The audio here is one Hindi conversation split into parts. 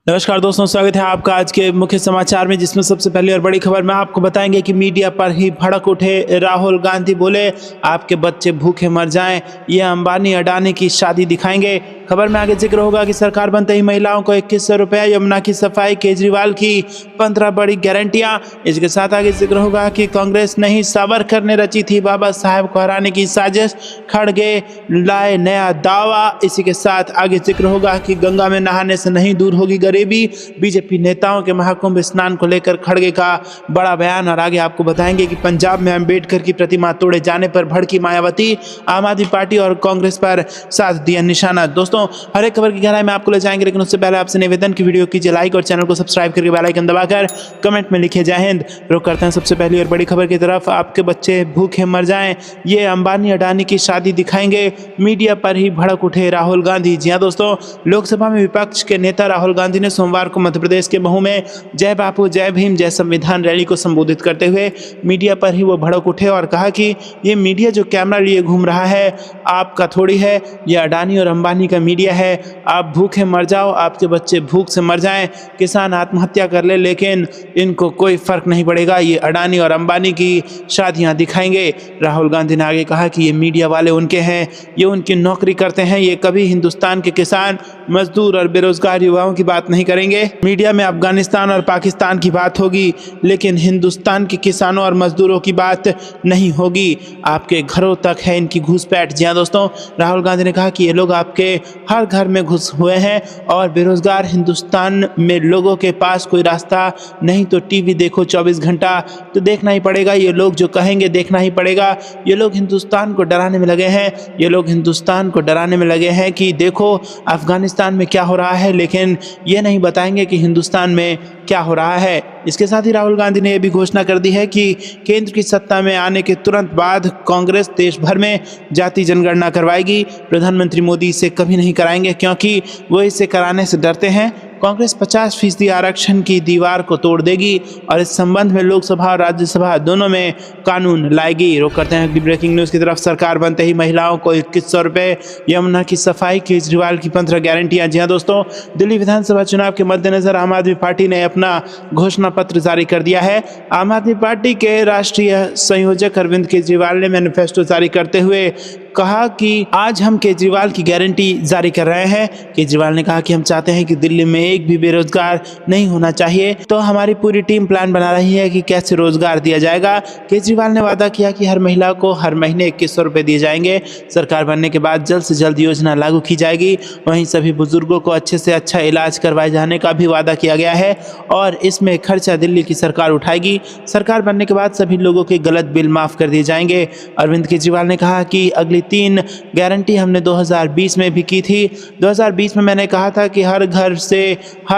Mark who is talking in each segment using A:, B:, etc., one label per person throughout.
A: नमस्कार दोस्तों, स्वागत है आपका आज के मुख्य समाचार में, जिसमें सबसे पहली और बड़ी खबर में आपको बताएंगे कि मीडिया पर ही भड़क उठे राहुल गांधी। बोले आपके बच्चे भूखे मर जाएं, ये अंबानी अडानी की शादी दिखाएंगे। खबर में आगे जिक्र होगा कि सरकार बनते ही महिलाओं को 2100 रुपये, यमुना की सफाई, केजरीवाल की 15 बड़ी गारंटियां। इसके साथ आगे जिक्र होगा कि कांग्रेस नहीं सावरकर ने रची थी बाबा साहेब को हराने की साजिश, खड़गे लाए नया दावा। इसी के साथ आगे जिक्र होगा कि गंगा में नहाने से नहीं दूर होगी गरीबी, बीजेपी नेताओं के महाकुंभ स्नान को लेकर खड़गे का बड़ा बयान। और आगे आपको बताएंगे कि पंजाब में अंबेडकर की प्रतिमा तोड़े जाने पर भड़की मायावती, आम आदमी पार्टी और कांग्रेस पर साध दिया निशाना। दोस्तों, हर एक खबर की गहराई में आपको ले जाएंगे, लेकिन उससे पहले आपसे निवेदन की वीडियो कीजिए लाइक और चैनल को सब्सक्राइब करके बेल आइकन दबाकर कमेंट में लिखिए जय हिंद। रुक करते हैं सबसे पहली और बड़ी खबर की तरफ। आपके बच्चे भूखे मर जाएं, ये अंबानी अडानी की शादी दिखाएंगे, मीडिया पर ही भड़क उठे राहुल गांधी। जी हां दोस्तों, लोकसभा में विपक्ष के नेता राहुल गांधी ने सोमवार को मध्य प्रदेश के महू में जय बापू जय भीम जय संविधान रैली को संबोधित करते हुए मीडिया पर ही वो भड़क उठे और कहा कि ये मीडिया जो कैमरा लिए घूम रहा है आपका थोड़ी है, ये अडानी और अंबानी का मीडिया है। आप भूखे मर जाओ, आपके बच्चे भूख से मर जाएं, किसान आत्महत्या कर ले, लेकिन इनको कोई फर्क नहीं पड़ेगा, ये अडानी और अंबानी की शादियां दिखाएंगे। राहुल गांधी ने आगे कहा कि ये मीडिया वाले उनके हैं, ये उनकी नौकरी करते हैं, ये कभी हिंदुस्तान के किसान, मजदूर और बेरोजगार युवाओं की बात नहीं करेंगे। मीडिया में अफगानिस्तान और पाकिस्तान की बात होगी, लेकिन हिंदुस्तान के किसानों और मजदूरों की बात नहीं होगी। आपके घरों तक है इनकी घुसपैठ। जी हाँ दोस्तों, राहुल गांधी ने कहा कि ये लोग आपके हर घर में घुस हुए हैं और बेरोजगार हिंदुस्तान में लोगों के पास कोई रास्ता नहीं तो टीवी देखो 24 घंटा, तो देखना ही पड़ेगा। ये लोग जो कहेंगे देखना ही पड़ेगा। ये लोग हिंदुस्तान को डराने में लगे हैं, ये लोग हिंदुस्तान को डराने में लगे हैं कि देखो अफगानिस्तान में क्या हो रहा है, लेकिन ये नहीं बताएंगे कि हिंदुस्तान में क्या हो रहा है। इसके साथ ही राहुल गांधी ने यह भी घोषणा कर दी है कि केंद्र की सत्ता में आने के तुरंत बाद कांग्रेस देश भर में जाति जनगणना करवाएगी। प्रधानमंत्री मोदी इसे कभी नहीं कराएंगे, क्योंकि वो इसे कराने से डरते हैं। कांग्रेस 50% आरक्षण की दीवार को तोड़ देगी और इस संबंध में लोकसभा और राज्यसभा दोनों में कानून लाएगी। रुक करते हैं अगली ब्रेकिंग न्यूज़ की तरफ। सरकार बनते ही महिलाओं को 2100 रुपये, यमुना की सफाई, केजरीवाल की 15 गारंटियां। जी हाँ दोस्तों, दिल्ली विधानसभा चुनाव के मद्देनजर आम आदमी पार्टी ने अपना घोषणा पत्र जारी कर दिया है। आम आदमी पार्टी के राष्ट्रीय संयोजक अरविंद केजरीवाल ने मैनिफेस्टो जारी करते हुए कहा कि आज हम केजरीवाल की गारंटी जारी कर रहे हैं। केजरीवाल ने कहा कि हम चाहते हैं कि दिल्ली में एक भी बेरोजगार नहीं होना चाहिए, तो हमारी पूरी टीम प्लान बना रही है कि कैसे रोजगार दिया जाएगा। केजरीवाल ने वादा किया कि हर महिला को हर महीने 2100 रुपये दिए जाएंगे। सरकार बनने के बाद जल्द से जल्द योजना लागू की जाएगी। वहीं सभी बुजुर्गों को अच्छे से अच्छा इलाज करवाए जाने का भी वादा किया गया है और इसमें खर्चा दिल्ली की सरकार उठाएगी। सरकार बनने के बाद सभी लोगों के गलत बिल माफ कर दिए जाएंगे। अरविंद केजरीवाल ने कहा कि अगली 3 गारंटी हमने 2020 में भी की थी। 2020 में मैंने कहा था कि हर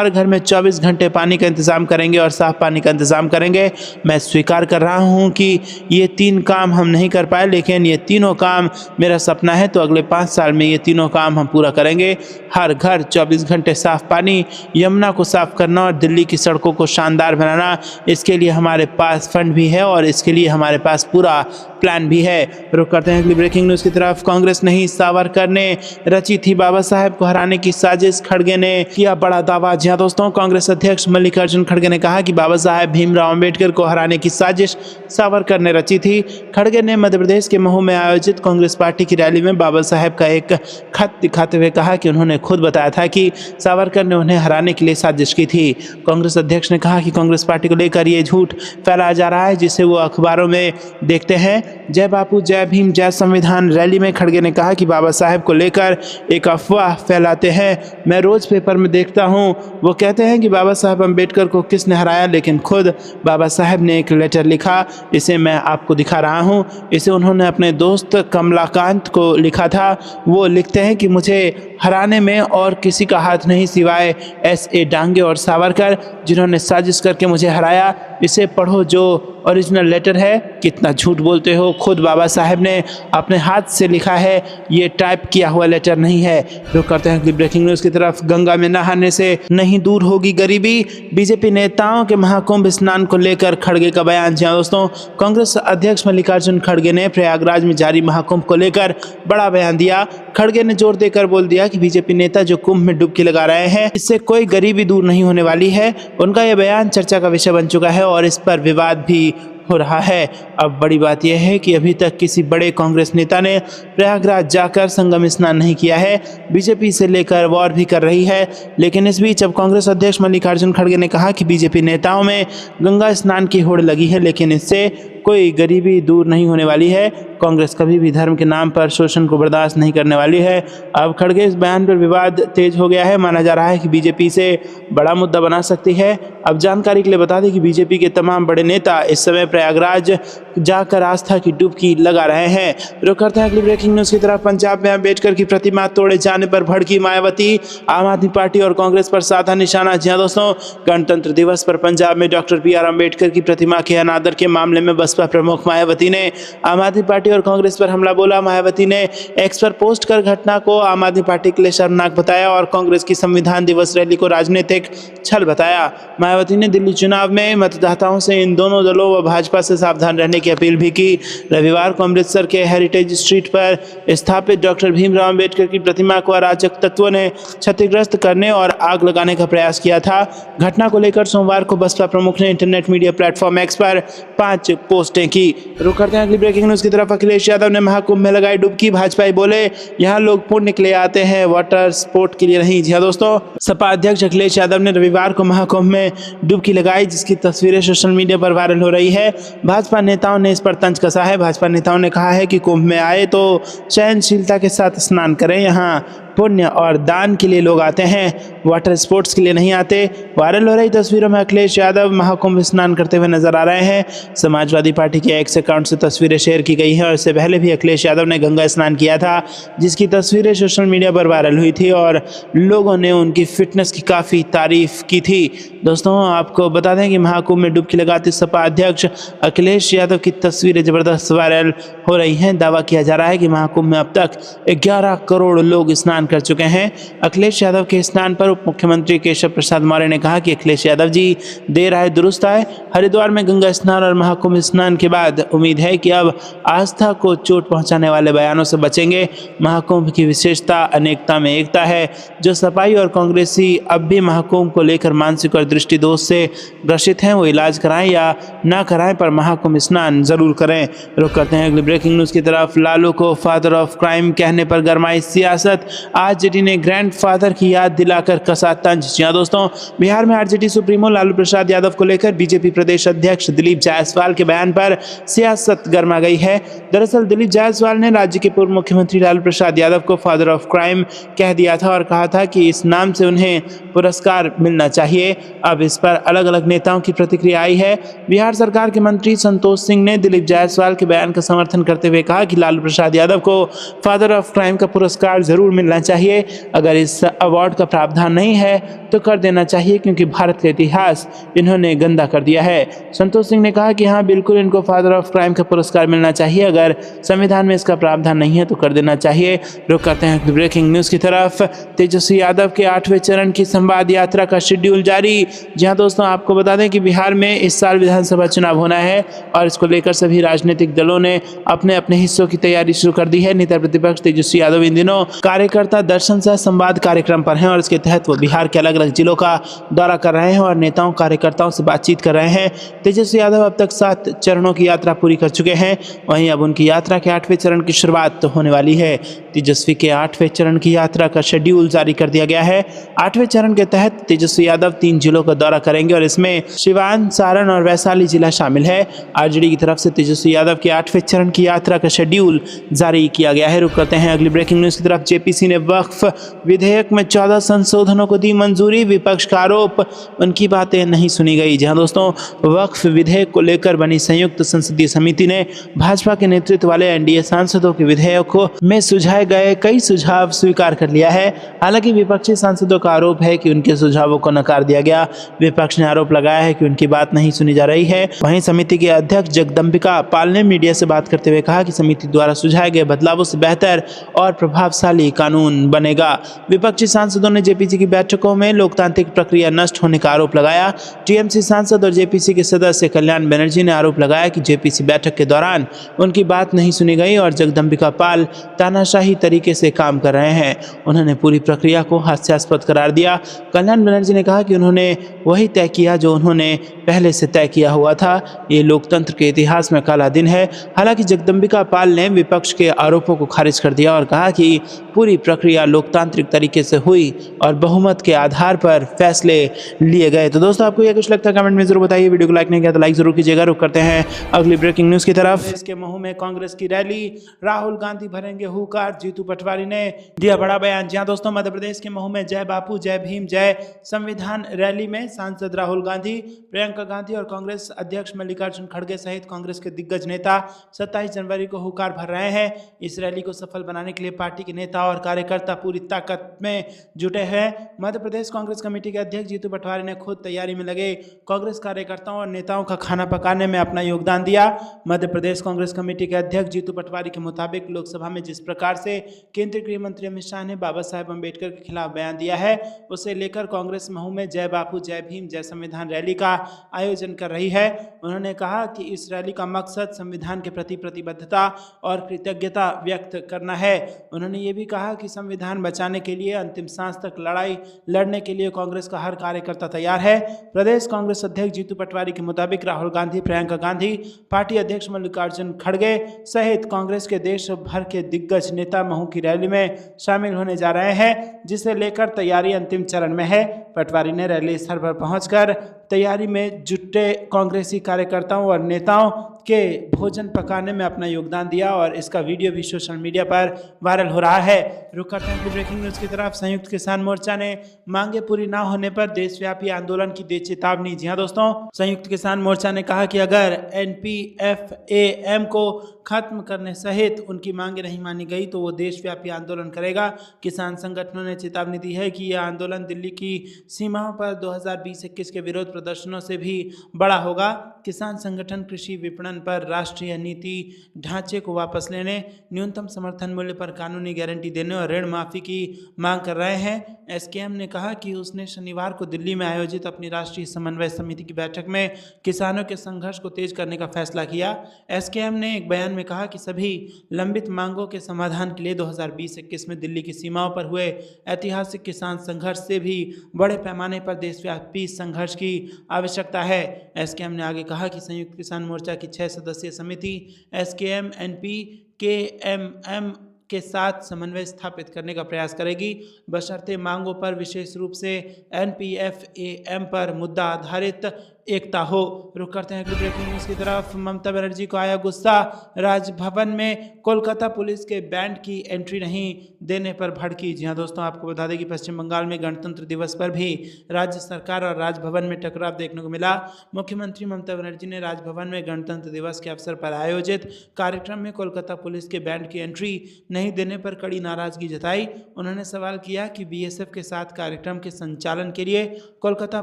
A: घर में 24 घंटे पानी का इंतज़ाम करेंगे और साफ पानी का इंतज़ाम करेंगे। मैं स्वीकार कर रहा हूं कि ये 3 काम हम नहीं कर पाए, लेकिन ये तीनों काम मेरा सपना है, तो अगले 5 साल में ये तीनों काम हम पूरा करेंगे। हर घर 24 घंटे साफ पानी, यमुना को साफ करना और दिल्ली की सड़कों को शानदार बनाना, इसके लिए हमारे पास फंड भी है और इसके लिए हमारे पास पूरा प्लान भी है। रुक करते हैं अगली ब्रेकिंग न्यूज़ की तरफ। कांग्रेस नहीं सावरकर ने रची थी बाबा साहेब को हराने की साजिश, खड़गे ने किया बड़ा दावा। जी हां दोस्तों, कांग्रेस अध्यक्ष मल्लिकार्जुन खड़गे ने कहा कि बाबा साहेब भीमराव अंबेडकर को हराने की साजिश सावरकर ने रची थी। खड़गे ने मध्य प्रदेश के महू में आयोजित कांग्रेस पार्टी की रैली में बाबा साहेब का एक खत दिखाते हुए कहा कि उन्होंने खुद बताया था कि सावरकर ने उन्हें हराने के लिए साजिश की थी। कांग्रेस अध्यक्ष ने कहा कि कांग्रेस पार्टी को लेकर ये झूठ फैलाया जा रहा है, जिसे वो अखबारों में देखते हैं। जय बापू जय भीम जय संविधान रैली में खड़गे ने कहा कि बाबा साहेब को लेकर एक अफवाह फैलाते हैं। मैं रोज पेपर में देखता हूं, वो कहते हैं कि बाबा साहेब अंबेडकर को किसने हराया, लेकिन खुद बाबा साहेब ने एक लेटर लिखा, इसे मैं आपको दिखा रहा हूं। इसे उन्होंने अपने दोस्त कमलाकांत को लिखा था। वो लिखते हैं कि मुझे हराने में और किसी का हाथ नहीं सिवाय S.A. डांगे और सावरकर, जिन्होंने साजिश करके मुझे हराया। इसे पढ़ो जो ओरिजिनल लेटर है। कितना झूठ बोलते हो, खुद बाबा साहेब ने अपने हाथ से लिखा है, ये टाइप किया हुआ लेटर नहीं है। रुक करते हैं अगली ब्रेकिंग न्यूज़ की तरफ। गंगा में नहाने से नहीं दूर होगी गरीबी, बीजेपी नेताओं के महाकुंभ स्नान को लेकर खड़गे का बयान। जी दोस्तों, कांग्रेस अध्यक्ष मल्लिकार्जुन खड़गे ने प्रयागराज में जारी महाकुंभ को लेकर बड़ा बयान दिया। खड़गे ने जोर देकर बोल दिया कि बीजेपी नेता जो कुंभ में डुबकी लगा रहे हैं, इससे कोई गरीबी दूर नहीं होने वाली है। उनका यह बयान चर्चा का विषय बन चुका है और इस पर विवाद भी हो रहा है। अब बड़ी बात यह है कि अभी तक किसी बड़े कांग्रेस नेता ने प्रयागराज जाकर संगम स्नान नहीं किया है। बीजेपी से लेकर वॉर भी कर रही है, लेकिन इस बीच अब कांग्रेस अध्यक्ष मल्लिकार्जुन खड़गे ने कहा कि बीजेपी नेताओं में गंगा स्नान की होड़ लगी है, लेकिन इससे कोई गरीबी दूर नहीं होने वाली है। कांग्रेस कभी भी धर्म के नाम पर शोषण को बर्दाश्त नहीं करने वाली है। अब खड़गे इस बयान पर विवाद तेज हो गया है। माना जा रहा है कि बीजेपी से बड़ा मुद्दा बना सकती है। अब जानकारी के लिए बता दें कि बीजेपी के तमाम बड़े नेता इस समय प्रयागराज जाकर आस्था की डुबकी लगा रहे हैं। रुक करते हैं अगली ब्रेकिंग न्यूज़ की तरफ। पंजाब में अम्बेडकर की प्रतिमा तोड़े जाने पर भड़की मायावती, आम आदमी पार्टी और कांग्रेस पर साधा निशाना। जी दोस्तों, गणतंत्र दिवस पर पंजाब में डॉक्टर बी आर अम्बेडकर की प्रतिमा के अनादर के मामले में बसपा प्रमुख मायावती ने आम आदमी पार्टी और कांग्रेस पर हमला बोला। मायावती ने एक्स पर पोस्ट कर घटना को आम आदमी पार्टी के लिए शर्मनाक बताया और कांग्रेस की संविधान दिवस रैली को राजनीतिक छल बताया। मायावती ने दिल्ली चुनाव में मतदाताओं से इन दोनों दलों व भाजपा से सावधान रहने की अपील भी की। रविवार को अमृतसर के हेरिटेज स्ट्रीट पर स्थापित डॉक्टर भीमराव अम्बेडकर की प्रतिमा को अराजक तत्वों ने क्षतिग्रस्त करने और आग लगाने का प्रयास किया था। घटना को लेकर सोमवार को बसपा प्रमुख ने इंटरनेट मीडिया प्लेटफॉर्म एक्स पर 5 पोस्टें की। रुक करते हैं अगली ब्रेकिंग न्यूज़ की तरफ। अखिलेश यादव ने महाकुंभ में लगाई डुबकी, भाजपाई बोले यहाँ लोग पुण्य के लिए आते हैं, वाटर स्पोर्ट के लिए नहीं। जी दोस्तों, सपा अध्यक्ष अखिलेश यादव ने रविवार को महाकुंभ में डुबकी लगाई, जिसकी तस्वीरें सोशल मीडिया पर वायरल हो रही है। भाजपा नेताओं ने इस पर तंज कसा है। भाजपा नेताओं ने कहा है कि कुंभ में आए तो सहनशीलता के साथ स्नान करें, यहाँ पुण्य और दान के लिए लोग आते हैं, वाटर स्पोर्ट्स के लिए नहीं आते। वायरल हो रही तस्वीरों में अखिलेश यादव महाकुंभ स्नान करते हुए नजर आ रहे हैं। समाजवादी पार्टी के एक्स अकाउंट से तस्वीरें शेयर की गई हैं और इससे पहले भी अखिलेश यादव ने गंगा स्नान किया था, जिसकी तस्वीरें सोशल मीडिया पर वायरल हुई थी और लोगों ने उनकी फिटनेस की काफ़ी तारीफ की थी। दोस्तों, आपको बता दें कि महाकुंभ में डुबकी लगाते सपा अध्यक्ष अखिलेश यादव की तस्वीरें ज़बरदस्त वायरल हो रही हैं। दावा किया जा रहा है कि महाकुंभ में अब तक 11 करोड़ लोग स्नान कर चुके हैं। अखिलेश यादव के स्नान पर उप मुख्यमंत्री केशव प्रसाद मौर्य ने कहा कि अखिलेश यादव जी देर आए दुरुस्त आए। हरिद्वार में गंगा स्नान और महाकुंभ स्नान के बाद उम्मीद है कि अब आस्था को चोट पहुंचाने वाले बयानों से बचेंगे। महाकुंभ की विशेषता अनेकता में एकता है। जो सपाई और कांग्रेसी अब भी महाकुंभ को लेकर मानसिक और दृष्टि दोष से ग्रसित हैं, वो इलाज कराएं या ना कराएं, पर महाकुंभ स्नान जरूर करें। रुक करते हैं अगली ब्रेकिंग न्यूज़ की तरफ। लालू को फादर ऑफ क्राइम कहने पर गरमाई सियासत, आरजेडी ने ग्रैंडफादर की याद दिलाकर कसा तंज। जी दोस्तों, बिहार में आरजेडी सुप्रीमो लालू प्रसाद यादव को लेकर बीजेपी प्रदेश अध्यक्ष दिलीप जायसवाल के बयान पर सियासत गर्मा गई है। दरअसल दिलीप जायसवाल ने राज्य के पूर्व मुख्यमंत्री लालू प्रसाद यादव को फादर ऑफ क्राइम कह दिया था और कहा था कि इस नाम से उन्हें पुरस्कार मिलना चाहिए। अब इस पर अलग अलग नेताओं की प्रतिक्रिया आई है। बिहार सरकार के मंत्री संतोष सिंह ने दिलीप जायसवाल के बयान का समर्थन करते हुए कहा कि लालू प्रसाद यादव को फादर ऑफ क्राइम का पुरस्कार जरूर मिलना चाहिए। अगर इस अवार्ड का प्रावधान नहीं है तो कर देना चाहिए, क्योंकि भारत का इतिहास इन्होंने गंदा कर दिया है। संतोष सिंह ने कहा कि हाँ, बिल्कुल इनको फादर ऑफ क्राइम का पुरस्कार मिलना चाहिए। अगर संविधान में इसका प्रावधान नहीं है तो कर देना चाहिए। रुक करते हैं ब्रेकिंग न्यूज़ की तरफ। तेजस्वी यादव के 8वें चरण की संवाद यात्रा का शेड्यूल जारी। जहां दोस्तों, आपको बता दें कि बिहार में इस साल विधानसभा चुनाव होना है और इसको लेकर सभी राजनीतिक दलों ने अपने अपने हिस्सों की तैयारी शुरू कर दी है। नेता प्रतिपक्ष तेजस्वी यादव इन दिनों कार्यकर्ता दर्शन सह संवाद कार्यक्रम पर हैं और इसके तहत वो बिहार के अलग अलग जिलों का दौरा कर रहे हैं और नेताओं कार्यकर्ताओं से बातचीत कर रहे हैं। तेजस्वी यादव अब तक 7 चरणों की यात्रा पूरी कर चुके हैं। वहीं अब उनकी यात्रा के 8वें चरण की शुरुआत तो होने वाली है। तेजस्वी के 8वें चरण की यात्रा का शेड्यूल जारी कर दिया गया है। 8वें चरण के तहत तेजस्वी यादव 3 जिलों का दौरा करेंगे और इसमें सिवान, सारण और वैशाली जिला शामिल है। आरजेडी की तरफ से तेजस्वी यादव के 8वें चरण की यात्रा का शेड्यूल जारी किया गया है। रुक करते हैं अगली ब्रेकिंग न्यूज़ की तरफ। जेपीसी ने वक्फ विधेयक में 14 संशोधनों को दी मंजूरी, विपक्ष का आरोप उनकी बातें नहीं सुनी गई। जहां दोस्तों, वक्फ विधेयक को लेकर बनी संयुक्त संसदीय समिति ने भाजपा के नेतृत्व वाले एनडीए सांसदों के विधेयकों में सुझाए गए कई सुझाव स्वीकार कर लिया है। हालांकि विपक्षी सांसदों का आरोप है कि उनके सुझावों को नकार दिया गया। विपक्ष ने आरोप लगाया है कि उनकी बात नहीं सुनी जा रही है। वहीं समिति के अध्यक्ष जगदम्बिका पाल ने मीडिया से बात करते हुए कहा कि समिति द्वारा सुझाए गए बदलावों से बेहतर और प्रभावशाली कानून बनेगा। विपक्षी सांसदों ने जेपीसी की बैठकों में लोकतांत्रिक प्रक्रिया नष्ट होने का आरोप लगाया। टीएमसी सांसद और जेपीसी के सदस्य कल्याण बनर्जी ने आरोप लगाया कि जेपीसी बैठक के दौरान उनकी बात नहीं सुनी गई और जगदम्बिका पाल तानाशाही तरीके से काम कर रहे हैं। उन्होंने पूरी प्रक्रिया को हास्यास्पद करार दिया। कल्याण बनर्जी ने कहा कि उन्होंने वही तय किया जो उन्होंने पहले से तय किया हुआ था। ये लोकतंत्र के इतिहास में काला दिन है। हालांकि जगदम्बिका पाल ने विपक्ष के आरोपों को खारिज कर दिया और कहा कि पूरी प्रक्रिया लोकतांत्रिक तरीके से हुई और बहुमत के आधार पर फैसले लिए गए। तो दोस्तों, आपको यह कुछ लगता है कमेंट में जरूर बताइए। वीडियो को लाइक नहीं किया तो लाइक जरूर कीजिएगा। रुक करते हैं अगली ब्रेकिंग न्यूज की तरफ। इसके महू में कांग्रेस की रैली, राहुल गांधी भरेंगे हुंकार, जीतू पटवारी ने दिया बड़ा बयान। जी हां दोस्तों, मध्य प्रदेश के महू में जय बापू जय भीम जय संविधान रैली में सांसद राहुल गांधी, प्रियंका गांधी और कांग्रेस अध्यक्ष मल्लिकार्जुन खड़गे सहित कांग्रेस के दिग्गज नेता 27 जनवरी को हुंकार भर रहे हैं। इस रैली को सफल बनाने के लिए पार्टी के नेता और कार्यकर्ता पूरी ताकत में जुटे हैं। मध्य प्रदेश कांग्रेस कमेटी के अध्यक्ष जीतू पटवारी ने खुद तैयारी में लगे कांग्रेस कार्यकर्ताओं और नेताओं का खाना पकाने में अपना योगदान दिया। मध्य प्रदेश कांग्रेस कमेटी के अध्यक्ष जीतू पटवारी के मुताबिक लोकसभा में जिस प्रकार से केंद्रीय गृह मंत्री अमित शाह ने बाबा साहेब अम्बेडकर के खिलाफ बयान दिया है, उसे लेकर कांग्रेस महू में जय बापू जय भीम जय संविधान रैली का आयोजन कर रही है। उन्होंने कहा कि इस रैली का मकसद संविधान के प्रति प्रतिबद्धता और कृतज्ञता व्यक्त करना है। उन्होंने ये भी कहा कि संविधान बचाने के लिए अंतिम सांस तक लड़ाई लड़ने के लिए कांग्रेस का हर कार्यकर्ता तैयार है। प्रदेश कांग्रेस अध्यक्ष जीतू पटवारी के मुताबिक राहुल गांधी, प्रियंका गांधी, पार्टी अध्यक्ष मल्लिकार्जुन खड़गे सहित कांग्रेस के देश भर के दिग्गज नेता महू की रैली में शामिल होने जा रहे हैं, जिसे लेकर तैयारी अंतिम चरण में है। पटवारी ने रैली स्थल पर पहुंचकर तैयारी में जुटे कांग्रेसी कार्यकर्ताओं और नेताओं के भोजन पकाने में अपना योगदान दिया और इसका वीडियो भी सोशल मीडिया पर वायरल हो रहा है। रुक करते हैं ब्रेकिंग न्यूज की तरफ। संयुक्त किसान मोर्चा ने मांगे पूरी ना होने पर देशव्यापी आंदोलन की दी चेतावनी। जी हां दोस्तों, संयुक्त किसान मोर्चा ने कहा कि अगर एनपीएफएएम को खत्म करने सहित उनकी मांगे नहीं मानी गई तो वो देशव्यापी आंदोलन करेगा। किसान संगठनों ने चेतावनी दी है कि यह आंदोलन दिल्ली की सीमाओं पर 2020-21 के विरोध प्रदर्शनों से भी बड़ा होगा। किसान संगठन कृषि विपणन पर राष्ट्रीय नीति ढांचे को वापस लेने, न्यूनतम समर्थन मूल्य पर कानूनी गारंटी देने और ऋण माफी की मांग कर रहे हैं। एसकेएम ने कहा कि उसने शनिवार को दिल्ली में आयोजित अपनी राष्ट्रीय समन्वय समिति की बैठक में किसानों के संघर्ष को तेज करने का फैसला किया। एसकेएम ने एक बयान में कहा कि सभी लंबित मांगों के समाधान के लिए 2020-21 में दिल्ली की सीमाओं पर हुए ऐतिहासिक किसान संघर्ष से भी बड़े पैमाने पर देशव्यापी संघर्ष की आवश्यकता है। एसकेएम ने आगे कहा कि संयुक्त किसान मोर्चा की 6 सदस्यीय समिति एसकेएम एनपी केएमएम के साथ समन्वय स्थापित करने का प्रयास करेगी, बशर्ते मांगों पर विशेष रूप से एनपीएफएएम पर मुद्दा आधारित एकता हो। रुक करते हैं ब्रेकिंग न्यूज की तरफ। ममता बनर्जी को आया गुस्सा, राजभवन में कोलकाता पुलिस के बैंड की एंट्री नहीं देने पर भड़की। जी हां दोस्तों, आपको बता दें कि पश्चिम बंगाल में गणतंत्र दिवस पर भी राज्य सरकार और राजभवन में टकराव देखने को मिला। मुख्यमंत्री ममता बनर्जी ने राजभवन में गणतंत्र दिवस के अवसर पर आयोजित कार्यक्रम में कोलकाता पुलिस के बैंड की एंट्री नहीं देने पर कड़ी नाराजगी जताई। उन्होंने सवाल किया कि बीएसएफ के साथ कार्यक्रम के संचालन के लिए कोलकाता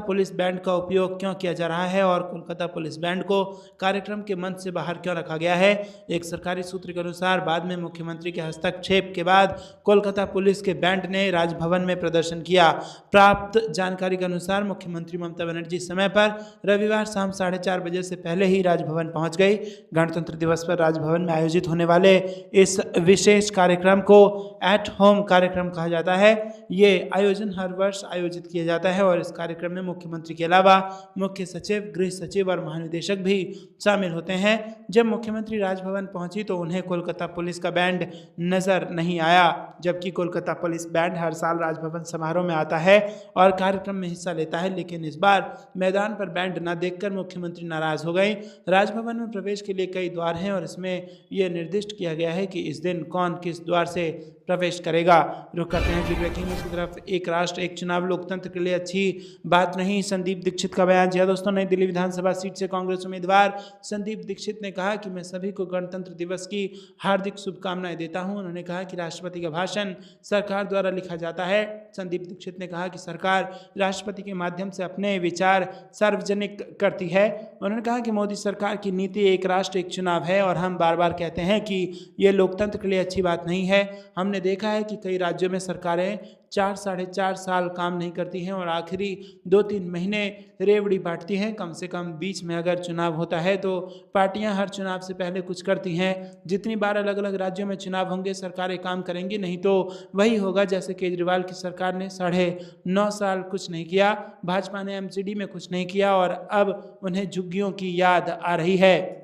A: पुलिस बैंड का उपयोग क्यों किया जा रहा है और कोलकाता पुलिस बैंड को कार्यक्रम के मंच से बाहर क्यों रखा गया है। एक सरकारी सूत्र के अनुसार बाद में मुख्यमंत्री के हस्तक्षेप के बाद कोलकाता पुलिस के बैंड ने राजभवन में प्रदर्शन किया। प्राप्त जानकारी के अनुसार मुख्यमंत्री ममता बनर्जी समय पर रविवार शाम 4:30 बजे से पहले ही राजभवन पहुंच गई। गणतंत्र दिवस पर राजभवन में आयोजित होने वाले इस विशेष कार्यक्रम को एट होम कार्यक्रम कहा जाता है। ये आयोजन हर वर्ष आयोजित किया जाता है और इस कार्यक्रम में मुख्यमंत्री के अलावा मुख्य सचिव, गृह सचिव और महानिदेशक भी शामिल होते हैं। जब मुख्यमंत्री राजभवन पहुंची तो उन्हें कोलकाता पुलिस का बैंड नजर नहीं आया, जबकि कोलकाता पुलिस बैंड हर साल राजभवन समारोह में आता है और कार्यक्रम में हिस्सा लेता है, लेकिन इस बार मैदान पर बैंड न देखकर मुख्यमंत्री नाराज हो गए। राजभवन में प्रवेश के लिए कई द्वार हैं और इसमें यह निर्दिष्ट किया गया है कि इस दिन कौन किस द्वार से प्रवेश करेगा। रुक करते हैं ब्रेकिंग न्यूज की तरफ। एक राष्ट्र एक चुनाव लोकतंत्र के लिए अच्छी बात नहीं, संदीप दीक्षित का बयान। जी दोस्तों, नई दिल्ली विधानसभा सीट से कांग्रेस उम्मीदवार संदीप दीक्षित ने कहा कि मैं सभी को गणतंत्र दिवस की हार्दिक शुभकामनाएं देता हूं। उन्होंने कहा कि राष्ट्रपति का भाषण सरकार द्वारा लिखा जाता है। संदीप दीक्षित ने कहा कि सरकार राष्ट्रपति के माध्यम से अपने विचार सार्वजनिक करती है। उन्होंने कहा कि मोदी सरकार की नीति एक राष्ट्र एक चुनाव है और हम बार बार कहते हैं कि ये लोकतंत्र के लिए अच्छी बात नहीं है। हमने देखा है कि कई राज्यों में सरकारें 4 साढ़े 4 साल काम नहीं करती हैं और आखिरी 2-3 महीने रेवड़ी बांटती हैं। कम से कम बीच में अगर चुनाव होता है तो पार्टियां हर चुनाव से पहले कुछ करती हैं। जितनी बार अलग अलग राज्यों में चुनाव होंगे सरकारें काम करेंगी, नहीं तो वही होगा जैसे केजरीवाल की सरकार ने 9.5 साल कुछ नहीं किया, भाजपा ने एमसीडी में कुछ नहीं किया और अब उन्हें झुग्गियों की याद आ रही है।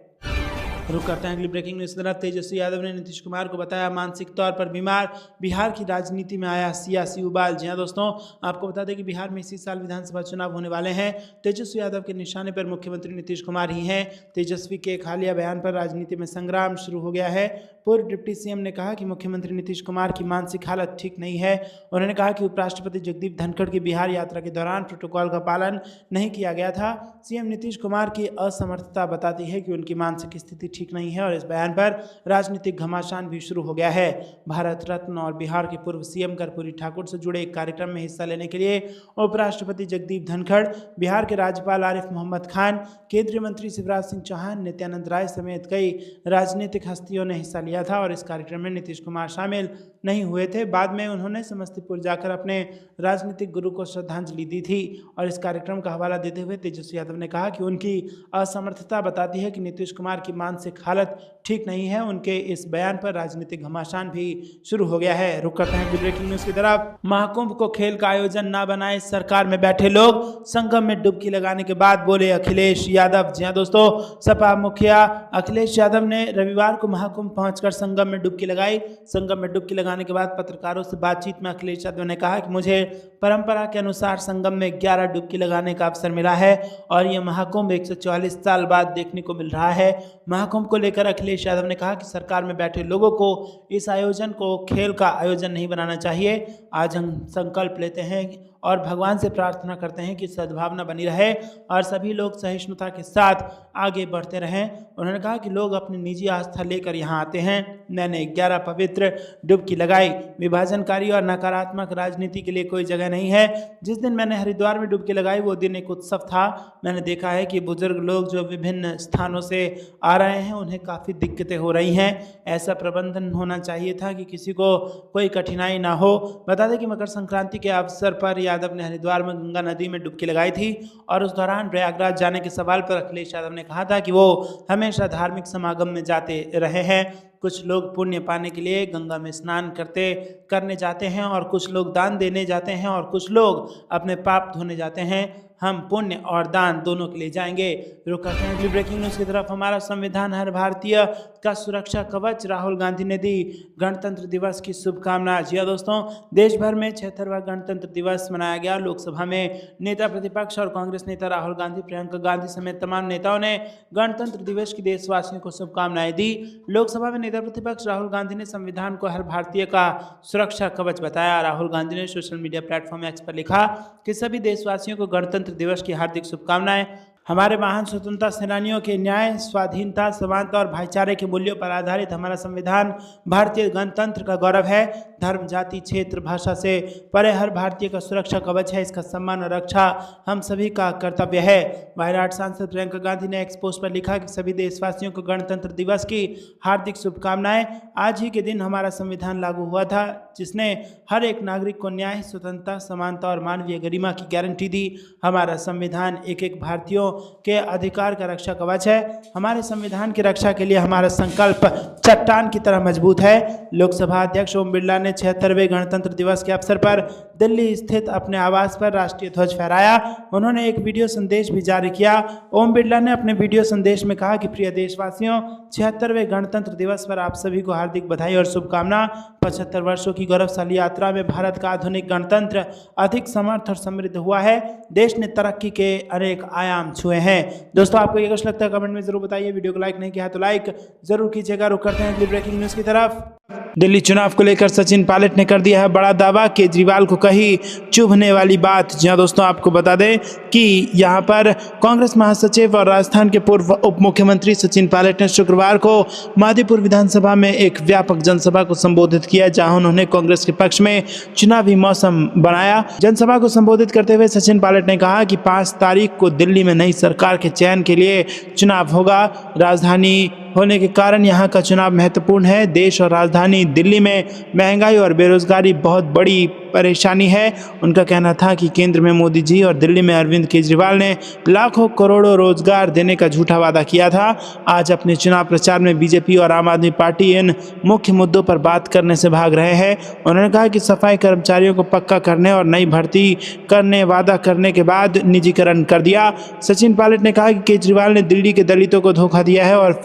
A: रुक करते हैं अगली ब्रेकिंग न्यूज की तरफ। तेजस्वी यादव ने नीतीश कुमार को बताया मानसिक तौर पर बीमार, बिहार की राजनीति में आया सियासी उबाल। जी हां दोस्तों, आपको बता दें कि बिहार में इसी साल विधानसभा चुनाव होने वाले हैं। तेजस्वी यादव के निशाने पर मुख्यमंत्री नीतीश कुमार ही हैं। तेजस्वी के एक हालिया बयान पर राजनीति में संग्राम शुरू हो गया है। पूर्व डिप्टी सीएम ने कहा कि मुख्यमंत्री नीतीश कुमार की मानसिक हालत ठीक नहीं है। उन्होंने कहा कि उपराष्ट्रपति जगदीप धनखड़ की बिहार यात्रा के दौरान प्रोटोकॉल का पालन नहीं किया गया था। सीएम नीतीश कुमार की असमर्थता बताती है कि उनकी मानसिक स्थिति ठीक नहीं है और इस बयान पर राजनीतिक घमासान भी शुरू हो गया है। भारत रत्न और बिहार के पूर्व सीएम कर्पूरी ठाकुर से जुड़े एक कार्यक्रम में हिस्सा लेने के लिए उपराष्ट्रपति जगदीप धनखड़, बिहार के राज्यपाल आरिफ मोहम्मद खान, केंद्रीय मंत्री शिवराज सिंह चौहान, नित्यानंद राय समेत कई राजनीतिक हस्तियों ने हिस्सा लिया था और इस कार्यक्रम में नीतीश कुमार शामिल नहीं हुए थे। बाद में उन्होंने समस्तीपुर जाकर अपने राजनीतिक गुरु को श्रद्धांजलि दी थी और इस कार्यक्रम का हवाला देते हुए तेजस्वी यादव ने कहा कि उनकी असमर्थता बताती है कि नीतीश कुमार की मानसिक हालत ठीक नहीं है। उनके इस बयान पर राजनीतिक घमासान भी शुरू हो गया है। रुक करते हैं ब्रेकिंग न्यूज की तरफ। महाकुंभ को खेल का आयोजन ना बनाए सरकार में बैठे लोग, संगम में डुबकी लगाने के बाद बोले अखिलेश यादव। जी हां दोस्तों, सपा मुखिया अखिलेश यादव ने रविवार को महाकुंभ पहुंचकर संगम में डुबकी लगाई। संगम में डुबकी लगाने के बाद पत्रकारों से बातचीत में अखिलेश यादव ने कहा कि मुझे परंपरा के अनुसार संगम में 11 डुबकी लगाने का अवसर मिला है और यह महाकुंभ 144 साल बाद देखने को मिल रहा है। महाकुंभ को लेकर अखिलेश यादव ने कहा कि सरकार में बैठे लोगों को इस आयोजन को खेल का आयोजन नहीं बनाना चाहिए। आज हम संकल्प लेते हैं और भगवान से प्रार्थना करते हैं कि सद्भावना बनी रहे और सभी लोग सहिष्णुता के साथ आगे बढ़ते रहें। उन्होंने कहा कि लोग अपनी निजी आस्था लेकर यहाँ आते हैं। मैंने 11 पवित्र डुबकी लगाई। विभाजनकारी और नकारात्मक राजनीति के लिए कोई जगह नहीं है। जिस दिन मैंने हरिद्वार में डुबकी लगाई वो दिन एक उत्सव था। मैंने देखा है कि बुजुर्ग लोग जो विभिन्न स्थानों से आ रहे हैं उन्हें काफ़ी दिक्कतें हो रही हैं। ऐसा प्रबंधन होना चाहिए था कि किसी को कोई कठिनाई ना हो। बता दें कि मकर संक्रांति के अवसर पर यादव ने हरिद्वार में गंगा नदी में डुबकी लगाई थी और उस दौरान प्रयागराज जाने के सवाल पर अखिलेश यादव ने कहा था कि वो हमेशा धार्मिक समागम में जाते रहे हैं। कुछ लोग पुण्य पाने के लिए गंगा में स्नान करने जाते हैं और कुछ लोग दान देने जाते हैं और कुछ लोग अपने पाप धोने जाते हैं। हम पुण्य और दान दोनों के लिए जाएंगे। रुक करते हैं अगली ब्रेकिंग न्यूज की तरफ। हमारा संविधान हर भारतीय का सुरक्षा कवच, राहुल गांधी ने दी गणतंत्र दिवस की शुभकामना। जी हां दोस्तों, देश भर में 76वां गणतंत्र दिवस मनाया गया। लोकसभा में नेता प्रतिपक्ष और कांग्रेस नेता राहुल गांधी, प्रियंका गांधी समेत तमाम नेताओं ने गणतंत्र दिवस की देशवासियों को शुभकामनाएं दी। लोकसभा में नेता प्रतिपक्ष राहुल गांधी ने संविधान को हर भारतीय का सुरक्षा कवच बताया। राहुल गांधी ने सोशल मीडिया प्लेटफॉर्म एक्स पर लिखा कि सभी देशवासियों को गणतंत्र दिवस की हार्दिक शुभकामनाएं। हमारे महान स्वतंत्रता सेनानियों के न्याय, स्वाधीनता, समानता और भाईचारे के मूल्यों पर आधारित हमारा संविधान भारतीय गणतंत्र का गौरव है। धर्म, जाति, क्षेत्र, भाषा से परे हर भारतीय का सुरक्षा कवच है। इसका सम्मान और रक्षा हम सभी का कर्तव्य है। वायनाड सांसद प्रियंका गांधी ने एक्स पोस्ट पर लिखा कि सभी देशवासियों को गणतंत्र दिवस की हार्दिक शुभकामनाएं। आज ही के दिन हमारा संविधान लागू हुआ था जिसने हर एक नागरिक को न्याय, स्वतंत्रता, समानता और मानवीय गरिमा की गारंटी दी। हमारा संविधान एक एक भारतीयों के अधिकार का रक्षा कवच है। हमारे संविधान की रक्षा के लिए हमारा संकल्प चट्टान की तरह मजबूत है। लोकसभा अध्यक्ष ओम बिरला ने 76वें गणतंत्र दिवस के अवसर पर दिल्ली स्थित अपने आवास पर राष्ट्रीय ध्वज फहराया। उन्होंने एक वीडियो संदेश भी जारी किया। ओम बिरला ने अपने वीडियो संदेश में कहा कि प्रिय देशवासियों, 76वें गणतंत्र दिवस पर आप सभी को हार्दिक बधाई और शुभकामना। 75 वर्षों की गौरवशाली यात्रा में भारत का आधुनिक गणतंत्र अधिक समर्थ और समृद्ध हुआ है। देश ने तरक्की के अनेक आयाम छुए हैं। दोस्तों, आपको ये कुछ लगता है कमेंट में जरूर बताइए। वीडियो को लाइक नहीं किया तो लाइक जरूर कीजिएगा। रुक करते हैं अगली ब्रेकिंग न्यूज की तरफ। दिल्ली चुनाव को लेकर सचिन पायलट ने कर दिया है बड़ा दावा। केजरीवाल को वही चुभने वाली बात। जी हाँ दोस्तों, आपको बता दें कि यहाँ पर कांग्रेस महासचिव और राजस्थान के पूर्व उप मुख्यमंत्री सचिन पायलट ने शुक्रवार को मादीपुर विधानसभा में एक व्यापक जनसभा को संबोधित किया, जहां उन्होंने कांग्रेस के पक्ष में चुनावी मौसम बनाया। जनसभा को संबोधित करते हुए सचिन पायलट ने कहा कि 5 तारीख को दिल्ली में नई सरकार के चयन के लिए चुनाव होगा। राजधानी होने के कारण यहाँ का चुनाव महत्वपूर्ण है। देश और राजधानी दिल्ली में महंगाई और बेरोजगारी बहुत बड़ी परेशानी है। उनका कहना था कि केंद्र में मोदी जी और दिल्ली में अरविंद केजरीवाल ने लाखों करोड़ों रोजगार देने का झूठा वादा किया था। आज अपने चुनाव प्रचार में बीजेपी और आम आदमी पार्टी इन मुख्य मुद्दों पर बात करने से भाग रहे हैं। उन्होंने कहा कि सफाई कर्मचारियों को पक्का करने और नई भर्ती करने वादा करने के बाद निजीकरण कर दिया। सचिन पायलट ने कहा कि केजरीवाल ने दिल्ली के दलितों को धोखा दिया है और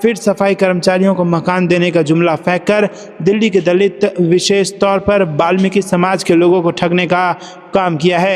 A: फिर सफाई कर्मचारियों को मकान देने का जुमला फेंककर दिल्ली के दलित विशेष तौर पर वाल्मीकि समाज के लोगों को ठगने का काम किया है।